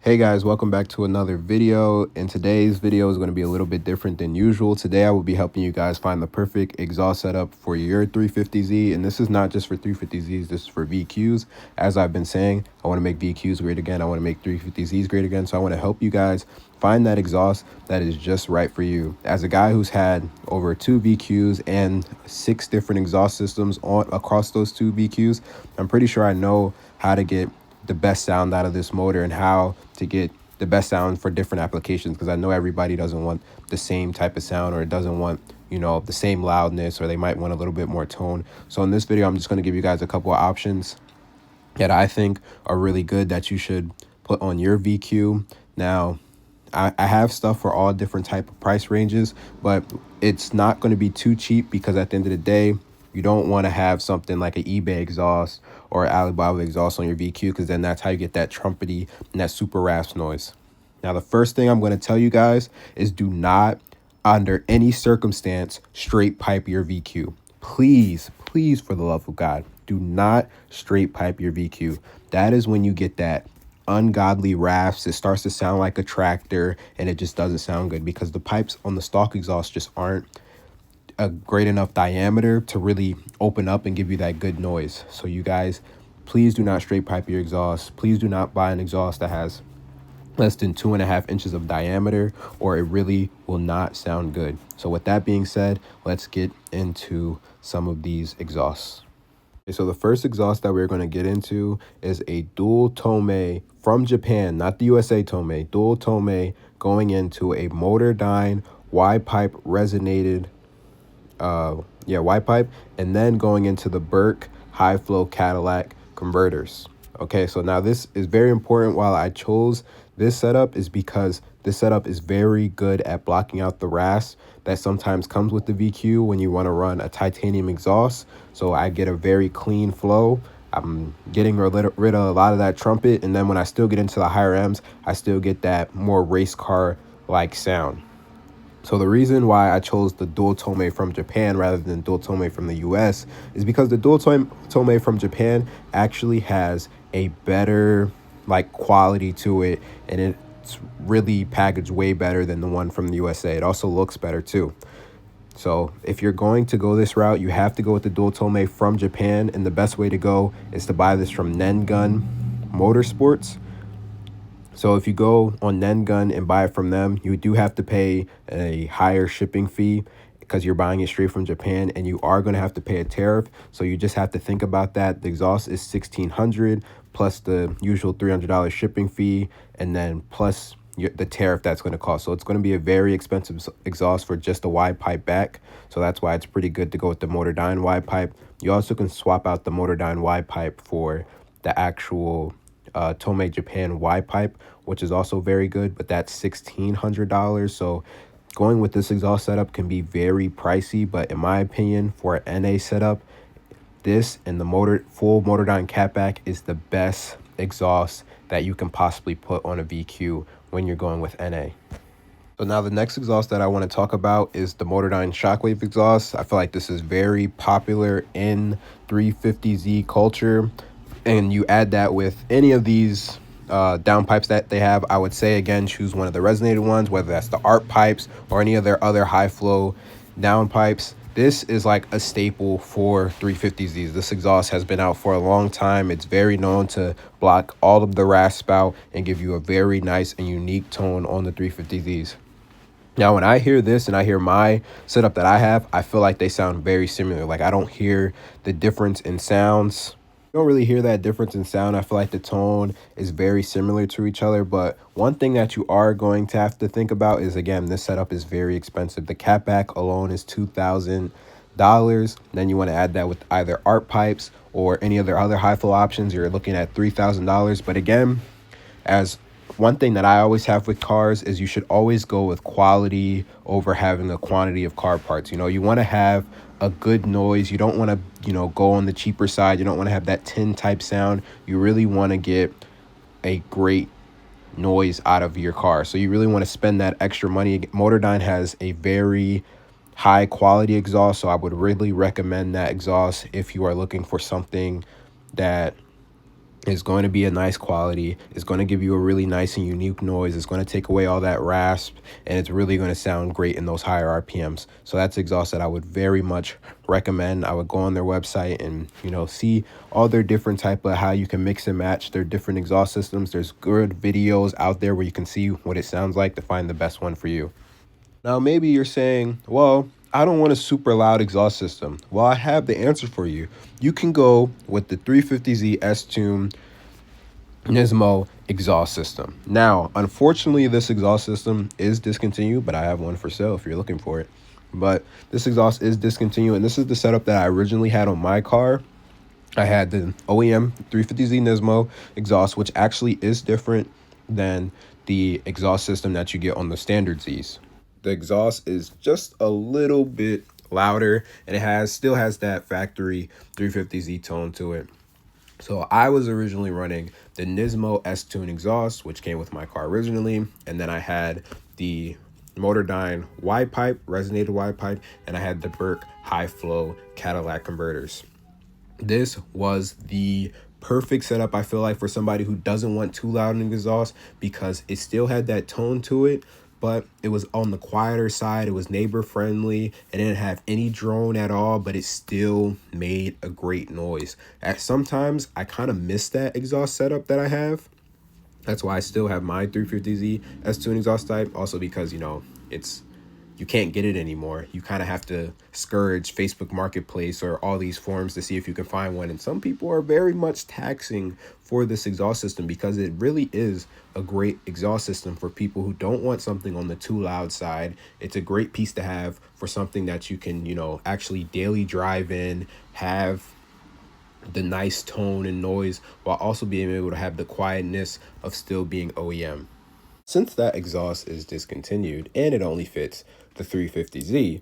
Hey guys, welcome back to another video. And today's video is going to be a little bit different than usual. Today I will be helping you guys find the perfect exhaust setup for your 350Z. And this is not just for 350Zs, this is for VQs. As I've been saying, I want to make VQs great again. I want to make 350Zs great again. So I want to help you guys find that exhaust that is just right for you. As a guy who's had over 2 VQs and 6 different exhaust systems across those 2 VQs, I'm pretty sure I know how to get the best sound out of this motor and how to get the best sound for different applications, because I know everybody doesn't want the same type of sound, or it doesn't want, you know, the same loudness, or they might want a little bit more tone. So in this video, I'm just going to give you guys a couple of options that I think are really good that you should put on your VQ. Now, I have stuff for all different type of price ranges, but it's not going to be too cheap, because at the end of the day, you don't want to have something like an eBay exhaust or Alibaba exhaust on your VQ, because then that's how you get that trumpety and that super rasp noise. Now, the first thing I'm going to tell you guys is do not, under any circumstance, straight pipe your VQ. Please, please, for the love of God, do not straight pipe your VQ. That is when you get that ungodly rasps. It starts to sound like a tractor, and it just doesn't sound good, because the pipes on the stock exhaust just aren't a great enough diameter to really open up and give you that good noise. So you guys, please do not straight pipe your exhaust. Please do not buy an exhaust that has less than 2.5 inches of diameter, or it really will not sound good. So with that being said, let's get into some of these exhausts. Okay, so the first exhaust that we're going to get into is a dual tome from Japan, not the USA tome, dual tome, going into a Motordyne Y pipe resonated Y pipe, and then going into the Burke high flow Cadillac converters. Okay, so now this is very important. While I chose this setup is because this setup is very good at blocking out the rasp that sometimes comes with the VQ when you want to run a titanium exhaust. So I get a very clean flow. I'm getting rid of a lot of that trumpet, and then when I still get into the higher M's, I still get that more race car like sound. So the reason why I chose the dual tome from Japan rather than dual tome from the US is because the dual tome from Japan actually has a better like quality to it, and it's really packaged way better than the one from the USA. It also looks better too. So if you're going to go this route, you have to go with the dual tome from Japan, and the best way to go is to buy this from Nengun Motorsports. So if you go on Nengun and buy it from them, you do have to pay a higher shipping fee because you're buying it straight from Japan, and you are going to have to pay a tariff. So you just have to think about that. The exhaust is $1,600 plus the usual $300 shipping fee, and then plus the tariff that's going to cost. So it's going to be a very expensive exhaust for just a Y pipe back. So that's why it's pretty good to go with the Motordyne Y pipe. You also can swap out the Motordyne Y pipe for the actual Tomei Japan Y pipe, which is also very good, but that's $1,600. So going with this exhaust setup can be very pricey, but in my opinion, for an NA setup, this and the full Motordyne catback is the best exhaust that you can possibly put on a VQ when you're going with NA. So now the next exhaust that I want to talk about is the Motordyne Shockwave exhaust. I feel like this is very popular in 350Z culture, and you add that with any of these downpipes that they have. I would say, again, choose one of the resonated ones, whether that's the ARP pipes or any of their other high flow downpipes. This is like a staple for 350Zs. This exhaust has been out for a long time. It's very known to block all of the rasp out and give you a very nice and unique tone on the 350Zs. Now, when I hear this and I hear my setup that I have, I feel like they sound very similar. Like, I don't hear the difference in sounds. You don't really hear that difference in sound. I feel like the tone is very similar to each other. But one thing that you are going to have to think about is, again, this setup is very expensive. The catback alone is $2,000. Then you want to add that with either ARP pipes or any other high flow options. You're looking at $3,000. But again, as one thing that I always have with cars is you should always go with quality over having a quantity of car parts. You know, you want to have a good noise. You don't want to, you know, go on the cheaper side. You don't want to have that tin type sound. You really want to get a great noise out of your car. So you really want to spend that extra money. Motordyne has a very high quality exhaust, so I would really recommend that exhaust if you are looking for something that It's going to be a nice quality. It's going to give you a really nice and unique noise. It's going to take away all that rasp, and it's really going to sound great in those higher RPMs. So that's exhaust that I would very much recommend. I would go on their website and, see all their different type of how you can mix and match their different exhaust systems. There's good videos out there where you can see what it sounds like to find the best one for you. Now, maybe you're saying, well, I don't want a super loud exhaust system. Well, I have the answer for you. You can go with the 350Z S-Tune Nismo exhaust system. Now, unfortunately, this exhaust system is discontinued, but I have one for sale if you're looking for it. But this exhaust is discontinued, and this is the setup that I originally had on my car. I had the OEM 350Z Nismo exhaust, which actually is different than the exhaust system that you get on the standard Zs. The exhaust is just a little bit louder, and it still has that factory 350Z tone to it. So I was originally running the Nismo S-Tune exhaust, which came with my car originally, and then I had the Motordyne Y pipe, resonated Y pipe, and I had the Burke high flow Cadillac converters. This was the perfect setup, I feel like, for somebody who doesn't want too loud an exhaust, because it still had that tone to it, but it was on the quieter side. It was neighbor friendly. It didn't have any drone at all, but it still made a great noise. Sometimes I kind of miss that exhaust setup that I have. That's why I still have my 350Z S-Tune exhaust type. Also because, you can't get it anymore. You kind of have to scourge Facebook Marketplace or all these forums to see if you can find one. And some people are very much taxing for this exhaust system because it really is a great exhaust system for people who don't want something on the too loud side. It's a great piece to have for something that you can, actually daily drive in, have the nice tone and noise while also being able to have the quietness of still being OEM. Since that exhaust is discontinued and it only fits the 350Z,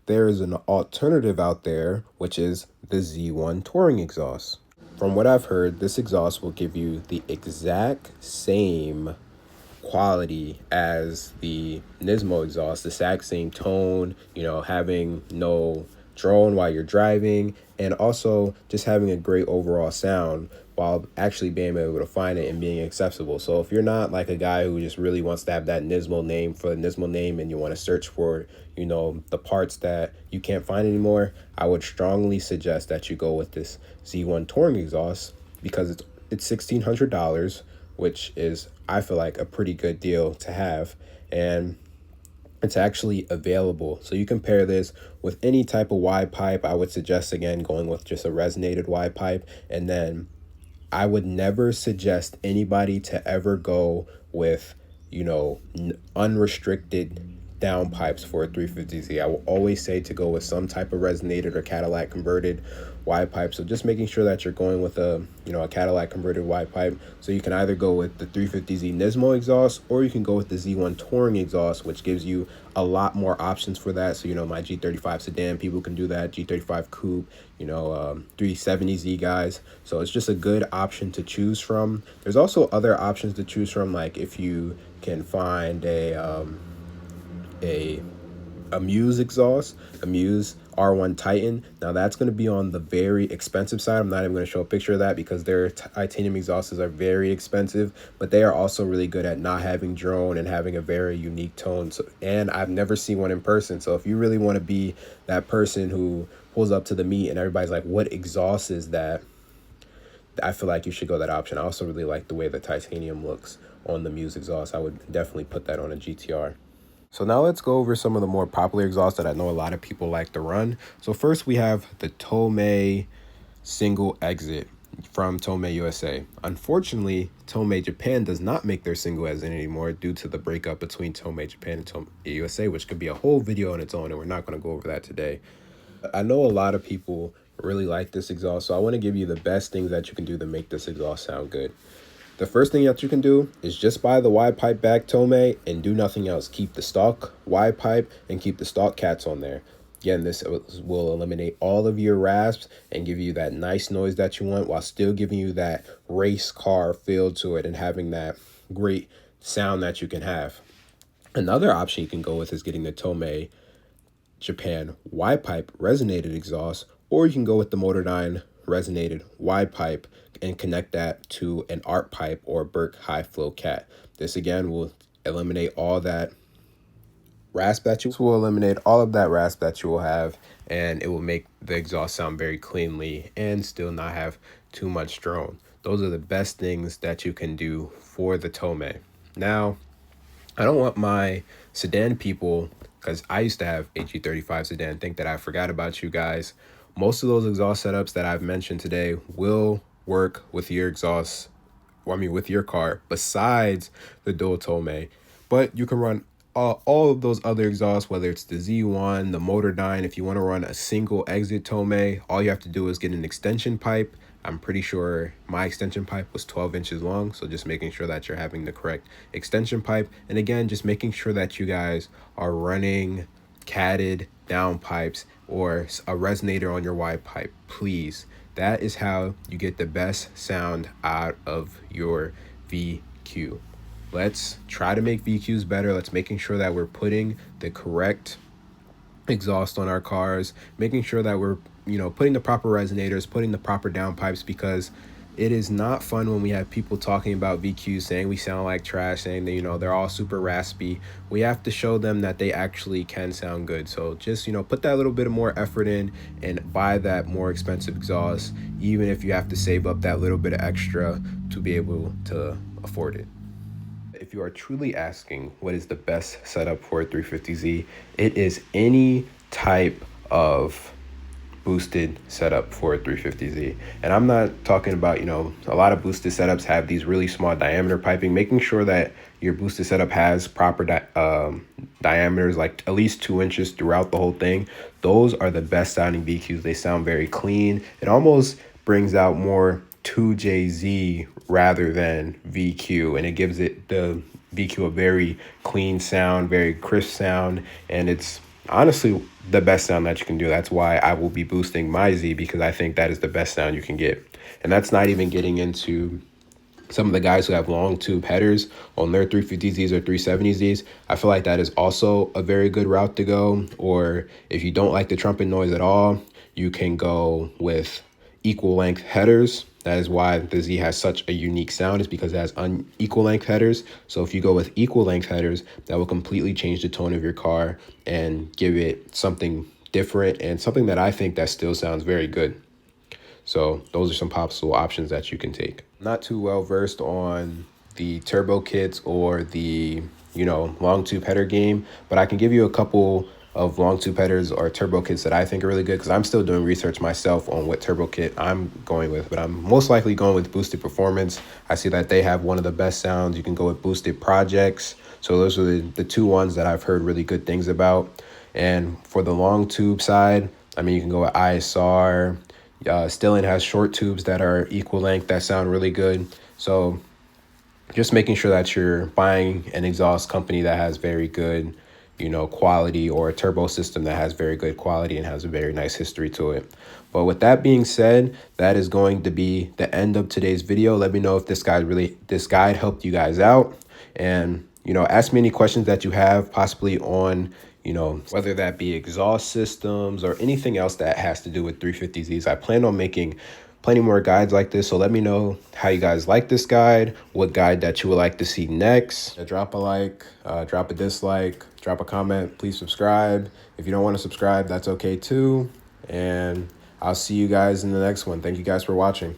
there is an alternative out there, which is the Z1 Touring exhaust. From what I've heard, this exhaust will give you the exact same quality as the Nismo exhaust, the exact same tone, having no drone while you're driving, and also just having a great overall sound while actually being able to find it and being accessible. So if you're not like a guy who just really wants to have that Nismo name for the Nismo name and you want to search for, the parts that you can't find anymore, I would strongly suggest that you go with this Z1 Touring exhaust because it's $1,600, which is, I feel like, a pretty good deal to have. And it's actually available. So you compare this with any type of Y pipe. I would suggest, again, going with just a resonated Y pipe. And then I would never suggest anybody to ever go with, unrestricted down pipes for a 350Z. I will always say to go with some type of resonated or Cadillac converted Y pipe. So just making sure that you're going with a Cadillac converted Y pipe. So you can either go with the 350Z Nismo exhaust, or you can go with the Z1 Touring exhaust, which gives you a lot more options for that. So my G35 sedan, people can do that. G35 coupe, 370Z guys. So it's just a good option to choose from. There's also other options to choose from, like if you can find a Muse exhaust, a Muse R1 Titan. Now that's going to be on the very expensive side. I'm not even going to show a picture of that because their titanium exhausts are very expensive, but they are also really good at not having drone and having a very unique tone. So, and I've never seen one in person. So if you really want to be that person who pulls up to the meet and everybody's like, what exhaust is that? I feel like you should go that option. I also really like the way the titanium looks on the Muse exhaust. I would definitely put that on a GTR. So now let's go over some of the more popular exhausts that I know a lot of people like to run. So first we have the Tomei single exit from Tomei USA. Unfortunately, Tomei Japan does not make their single exit anymore due to the breakup between Tomei Japan and Tomei USA, which could be a whole video on its own, and we're not going to go over that today. I know a lot of people really like this exhaust, so I want to give you the best things that you can do to make this exhaust sound good. The first thing that you can do is just buy the Y pipe back Tomei and do nothing else. Keep the stock Y pipe and keep the stock cats on there. Again, this will eliminate all of your rasps and give you that nice noise that you want while still giving you that race car feel to it and having that great sound that you can have. Another option you can go with is getting the Tomei Japan Y pipe resonated exhaust, or you can go with the Motordyne resonated Y pipe and connect that to an ARP pipe or Burke high flow cat. This again will eliminate all that rasp that you will eliminate all of that rasp that you will have, and it will make the exhaust sound very cleanly and still not have too much drone. Those are the best things that you can do for the Tome. Now, I don't want my sedan people, because I used to have HE35 sedan, think that I forgot about you guys. Most of those exhaust setups that I've mentioned today will work with your exhaust, well, I mean with your car, besides the dual Tome. But you can run all of those other exhausts, whether it's the Z1, the Motordyne. If you want to run a single exit Tome, all you have to do is get an extension pipe. I'm pretty sure my extension pipe was 12 inches long, so just making sure that you're having the correct extension pipe. And again, just making sure that you guys are running catted down pipes or a resonator on your wide pipe, please. That is how you get the best sound out of your VQ. Let's try to make VQs better. Let's making sure that we're putting the correct exhaust on our cars, making sure that we're, putting the proper resonators, putting the proper downpipes, because it is not fun when we have people talking about VQs, saying we sound like trash, saying that, they're all super raspy. We have to show them that they actually can sound good. So just, put that little bit of more effort in and buy that more expensive exhaust, even if you have to save up that little bit of extra to be able to afford it. If you are truly asking what is the best setup for a 350Z, it is any type of boosted setup for a 350Z. And I'm not talking about, a lot of boosted setups have these really small diameter piping. Making sure that your boosted setup has proper diameters, like at least 2 inches throughout the whole thing. Those are the best sounding VQs. They sound very clean. It almost brings out more 2JZ rather than VQ, and it gives it the VQ a very clean sound, very crisp sound, and it's honestly the best sound that you can do. That's why I will be boosting my Z, because I think that is the best sound you can get. And that's not even getting into some of the guys who have long tube headers on their 350Zs or 370Zs. I feel like that is also a very good route to go. Or if you don't like the trumpet noise at all, you can go with equal length headers. That is why the Z has such a unique sound, is because it has unequal length headers. So if you go with equal length headers, that will completely change the tone of your car and give it something different, and something that I think that still sounds very good. So those are some possible options that you can take. Not too well versed on the turbo kits or the, long tube header game, but I can give you a couple of long tube headers or turbo kits that I think are really good, because I'm still doing research myself on what turbo kit I'm going with, but I'm most likely going with Boosted Performance. I see that they have one of the best sounds. You can go with Boosted Projects. So those are the two ones that I've heard really good things about. And for the long tube side, I mean, you can go with ISR. Stilling has short tubes that are equal length that sound really good. So just making sure that you're buying an exhaust company that has very good, quality, or a turbo system that has very good quality and has a very nice history to it. But with that being said, that is going to be the end of today's video. Let me know if this guide helped you guys out, and ask me any questions that you have possibly on whether that be exhaust systems or anything else that has to do with 350Zs. I plan on making plenty more guides like this, so let me know how you guys like this guide, what guide that you would like to see next. Drop a like, drop a dislike, drop a comment, please subscribe. If you don't want to subscribe, that's okay too, and I'll see you guys in the next one. Thank you guys for watching.